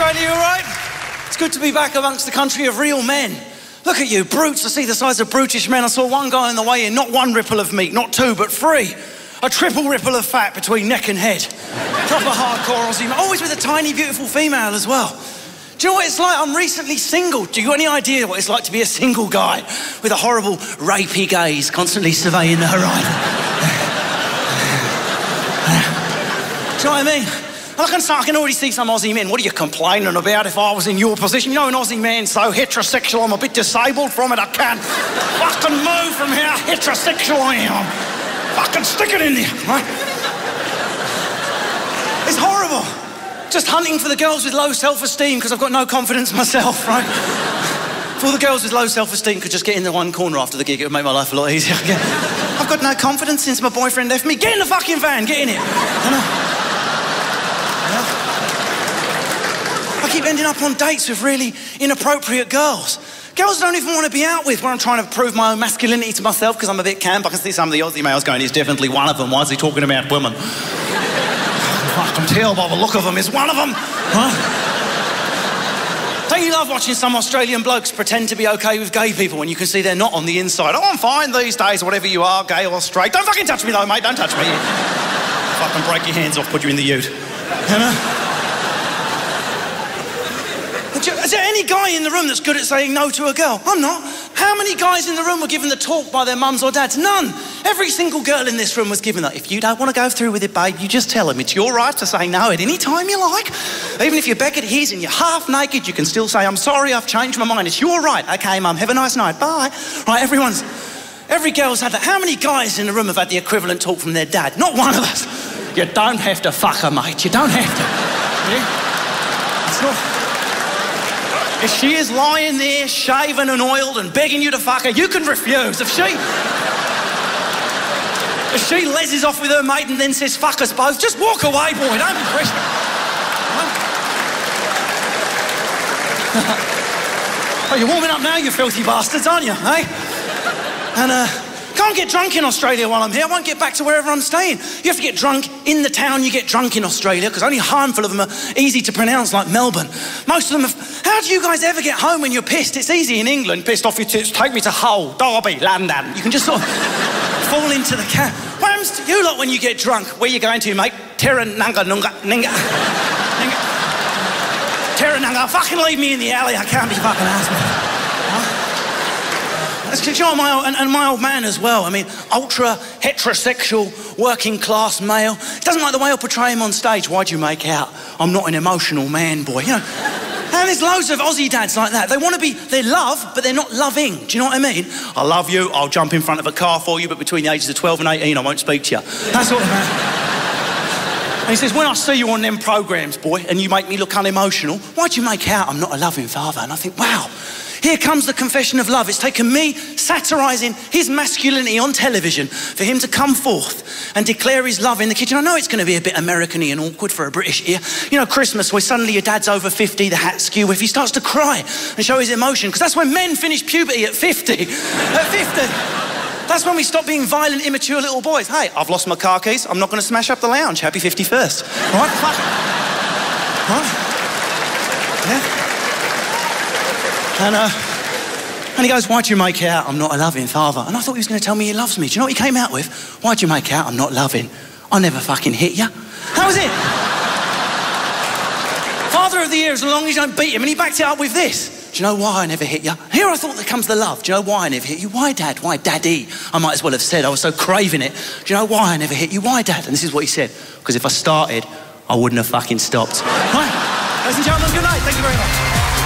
Australia, you all right? It's good to be back amongst the country of real men. Look at you, brutes. I see the size of brutish men. I saw one guy on the way in, not one ripple of meat, not two, but three. A triple ripple of fat between neck and head. Proper hardcore Aussie man. Always with a tiny, beautiful female as well. Do you know what it's like? I'm recently single. Do you got any idea what it's like to be a single guy with a horrible, rapey gaze constantly surveying the horizon? Do you know what I mean? I can already see some Aussie men. What are you complaining about if I was in your position? You know, an Aussie man's so heterosexual, I'm a bit disabled from it. I can't fucking move from how heterosexual I am. Fucking stick it in there, right? It's horrible. Just hunting for the girls with low self-esteem because I've got no confidence myself, right? If all the girls with low self-esteem could just get in the one corner after the gig, it would make my life a lot easier. I've got no confidence since my boyfriend left me. Get in the fucking van, get in it. I keep ending up on dates with really inappropriate girls. Girls I don't even want to be out with when I'm trying to prove my own masculinity to myself because I'm a bit camp. I can see some of the Aussie males going, he's definitely one of them. Why is he talking about women? I can tell by the look of them, he's one of them. Huh? Don't you love watching some Australian blokes pretend to be okay with gay people when you can see they're not on the inside? Oh, I'm fine these days, whatever you are, gay or straight. Don't fucking touch me though, mate, don't touch me. Fucking break your hands off, put you in the ute. You know? Is there any guy in the room that's good at saying no to a girl? I'm not. How many guys in the room were given the talk by their mums or dads? None. Every single girl in this room was given that. If you don't want to go through with it, babe, you just tell him. It's your right to say no at any time you like. Even if you're back at his and you're half naked, you can still say, I'm sorry, I've changed my mind. It's your right. Okay, mum, have a nice night. Bye. Right, every girl's had that. How many guys in the room have had the equivalent talk from their dad? Not one of us. You don't have to fuck her, mate. You don't have to. Yeah? It's not... If she is lying there, shaven and oiled and begging you to fuck her, you can refuse. If she lezzes off with her mate and then says, fuck us both, just walk away, boy. Don't be pressured. Oh, you're warming up now, you filthy bastards, aren't you, eh? And, can't get drunk in Australia while I'm here. I won't get back to wherever I'm staying. You have to get drunk in the town you get drunk in Australia because only a handful of them are easy to pronounce, like Melbourne. Most of them How do you guys ever get home when you're pissed? It's easy in England. Pissed off your tits, take me to Hull, Derby, London. You can just sort of fall into the cat. What happens to you lot when you get drunk? Where you going to, mate? Terranunga. Terranunga. Fucking leave me in the alley. I can't be fucking asked. My old man as well. I mean, ultra heterosexual, working class male. He doesn't like the way I portray him on stage. Why'd you make out? I'm not an emotional man, boy. You know. And there's loads of Aussie dads like that. They want to be, they love, but they're not loving. Do you know what I mean? I love you. I'll jump in front of a car for you, but between the ages of 12 and 18, I won't speak to you. That's what man. And he says, when I see you on them programs, boy, and you make me look unemotional, why'd you make out I'm not a loving father? And I think, wow. Here comes the confession of love. It's taken me satirising his masculinity on television for him to come forth and declare his love in the kitchen. I know it's going to be a bit American-y and awkward for a British ear. You know, Christmas, where suddenly your dad's over 50, the hat's skew, if he starts to cry and show his emotion, because that's when men finish puberty at 50. At 50. That's when we stop being violent, immature little boys. Hey, I've lost my car keys. I'm not going to smash up the lounge. Happy 51st. Right? Right? Yeah. And he goes, why'd you make out I'm not a loving father? And I thought he was going to tell me he loves me. Do you know what he came out with? Why'd you make out I'm not loving? I never fucking hit you. That was it. Father of the year as long as you don't beat him. And he backed it up with this. Do you know why I never hit you? Here I thought there comes the love. Do you know why I never hit you? Why, Dad? Why, Daddy? I might as well have said. I was so craving it. Do you know why I never hit you? Why, Dad? And this is what he said. Because if I started, I wouldn't have fucking stopped. Right? Ladies and gentlemen, good night. Thank you very much.